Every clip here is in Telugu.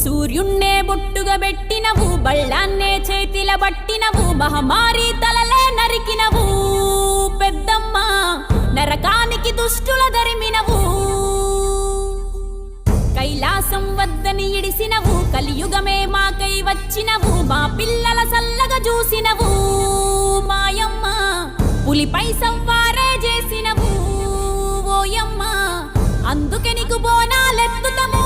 సూర్యున్నే బొట్టుగా పెట్టినవు, బళ్ళాన్నే చేతిల పట్టినవు, మహమారి తలలే నరికినవు పెద్దమ్మ, నరకానికి దుష్టుల దరిమినవు. కైలాసం వద్దని ఇడిసినవు, కలియుగమే మాకై వచ్చినవు, మా పిల్లల సల్లగా చూసినవు మాయమ్మ, పులిపై సవ్వారే చేసినవు ఓయమ్మ, అందుకే నీకు బోనాలెత్తుతము.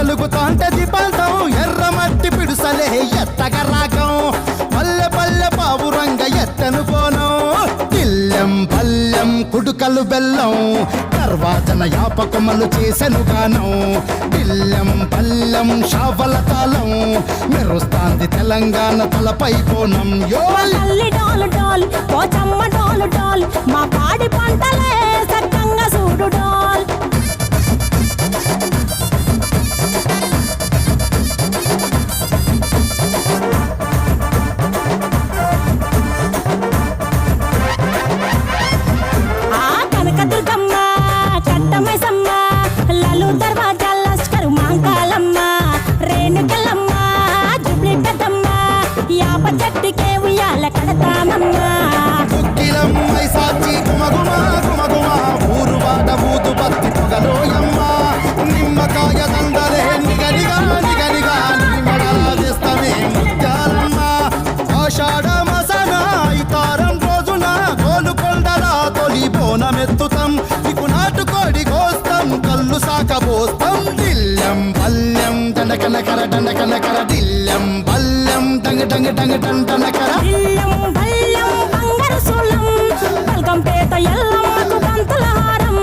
ఎలుగుతాంటే దీపాంతం ఎర్రమట్టి పిడుసలే ఎత్తగా రాగం, పల్లె పల్లె పావురంగ ఎత్తను కోనం, దిల్లెం పల్లెం కుడుకలు బెల్లం, తర్వాతన యాపకమలు చేసెను గానం, దిల్లెం పల్లెం షావల తాళం, మెరుస్తాంది తెలంగాణ తలపై కోణం. మా పాడి పంటలే సక్కంగా చూడు డోల్. చెట్టుకే ఉయ్యాల కడతామమ్మా, కుక్కిలమ్మై సాచి గుమగుమ గుమగుమ, ఊరు బాట బూతు పత్తి పొగలోయమ్మ, నిమ్మకాయ దండలే నిగనిగా నిగనిగా, నిమ్మడలా చేస్తమే ముత్యాలమ్మ, ఆషాఢ మాసన ఇతారం రోజున గోలుకొండల తొలి బోనమెత్తుతాం, ఇకు నాటుకోడి కోస్తాం, కళ్ళు సాకబోస్తాం, దిల్లెం పల్లెం దండకనకర దండకనకర, దిల్లెం పల్లెం డంగ డంగ డంగ డండనకర, దిల్లెం పల్లెం బంగారు సూలం, బల్గంపేట ఎల్లమ్మకు బంతుల హారం,